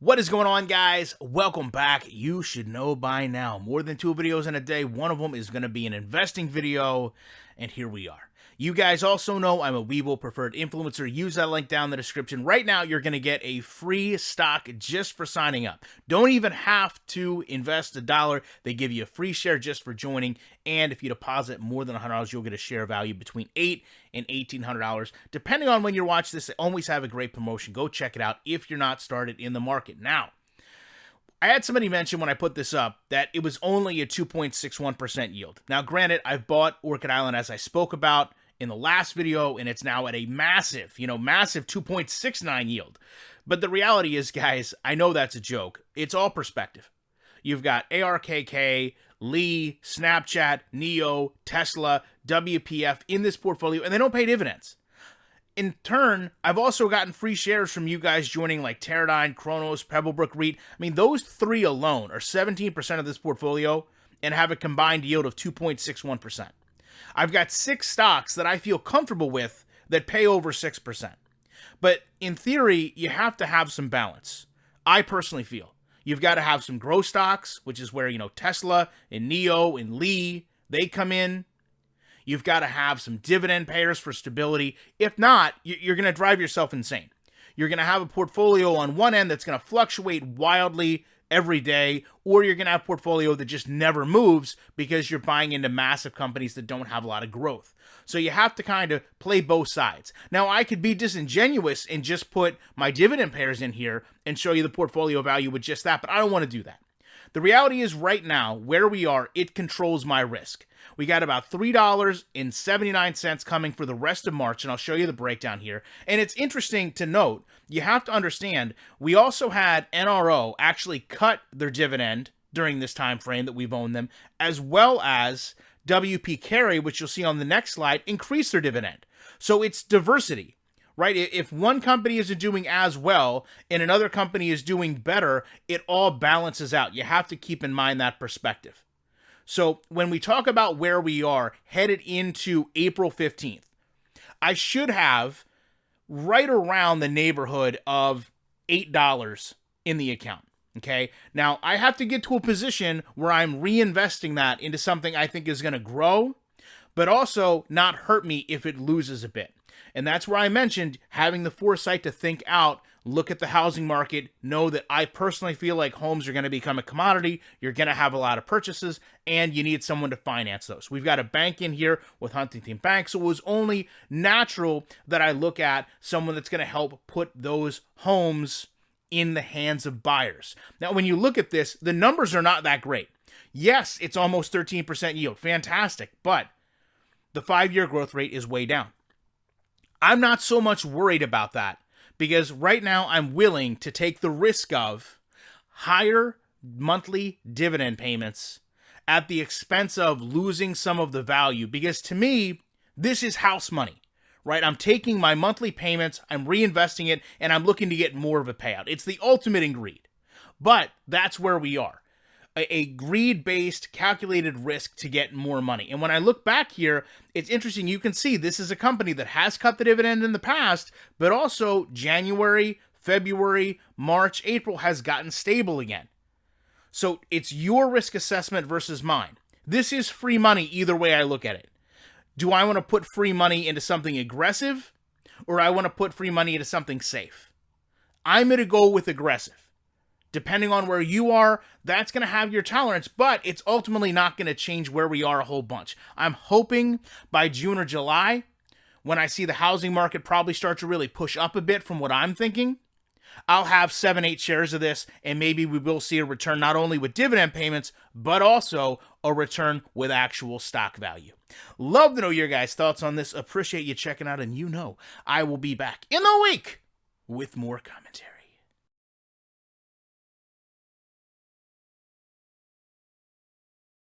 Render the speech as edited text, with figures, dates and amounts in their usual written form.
What is going on, guys? Welcome back. You should know by now, more than 2 videos in a day. One of them is going to be an investing video, and here we are. You guys also know I'm a Webull preferred influencer. Use that link down in the description. Right now, you're going to get a free stock just for signing up. Don't even have to invest $1. They give you a free share just for joining, and if you deposit more than $100, you'll get a share value between $800 and $1,800. Depending on when you watch this, they always have a great promotion. Go check it out if you're not started in the market. Now, I had somebody mention when I put this up that it was only a 2.61% yield. Now, granted, I've bought Orchid Island as I spoke about in the last video, and it's now at a massive 2.69 yield. But the reality is, guys, I know that's a joke. It's all perspective. You've got ARKK, Lee, Snapchat, NIO, Tesla, WPF in this portfolio, and they don't pay dividends. In turn, I've also gotten free shares from you guys joining like Teradyne, Kronos, Pebblebrook REIT. I mean, those three alone are 17% of this portfolio and have a combined yield of 2.61%. I've got 6 stocks that I feel comfortable with that pay over 6%. But in theory, you have to have some balance. I personally feel you've got to have some growth stocks, which is where, Tesla and NIO and Lee, they come in. You've got to have some dividend payers for stability. If not, you're going to drive yourself insane. You're going to have a portfolio on one end that's going to fluctuate wildly every day, or you're going to have a portfolio that just never moves because you're buying into massive companies that don't have a lot of growth. So you have to kind of play both sides. Now, I could be disingenuous and just put my dividend pairs in here and show you the portfolio value with just that, but I don't want to do that. The reality is right now, where we are, it controls my risk. We got about $3.79 coming for the rest of March, and I'll show you the breakdown here. And it's interesting to note, you have to understand, we also had NRO actually cut their dividend during this time frame that we've owned them, as well as WP Carey, which you'll see on the next slide, increase their dividend. So it's diversity. Right? If one company isn't doing as well and another company is doing better, it all balances out. You have to keep in mind that perspective. So when we talk about where we are headed into April 15th, I should have right around the neighborhood of $8 in the account. Okay. Now I have to get to a position where I'm reinvesting that into something I think is going to grow, but also not hurt me if it loses a bit. And that's where I mentioned having the foresight to think out, look at the housing market, know that I personally feel like homes are going to become a commodity, you're going to have a lot of purchases, and you need someone to finance those. We've got a bank in here with Huntington Bank, so it was only natural that I look at someone that's going to help put those homes in the hands of buyers. Now, when you look at this, the numbers are not that great. Yes, it's almost 13% yield. Fantastic. But the 5-year growth rate is way down. I'm not so much worried about that because right now I'm willing to take the risk of higher monthly dividend payments at the expense of losing some of the value, because to me, this is house money, right? I'm taking my monthly payments, I'm reinvesting it, and I'm looking to get more of a payout. It's the ultimate in greed, but that's where we are. A greed-based calculated risk to get more money. And when I look back here, it's interesting. You can see this is a company that has cut the dividend in the past, but also January, February, March, April has gotten stable again. So it's your risk assessment versus mine. This is free money either way I look at it. Do I want to put free money into something aggressive, or I want to put free money into something safe? I'm going to go with aggressive. Depending on where you are, that's going to have your tolerance, but it's ultimately not going to change where we are a whole bunch. I'm hoping by June or July, when I see the housing market probably start to really push up a bit from what I'm thinking, I'll have 7-8 shares of this, and maybe we will see a return not only with dividend payments, but also a return with actual stock value. Love to know your guys' thoughts on this. Appreciate you checking out, and I will be back in the week with more commentary.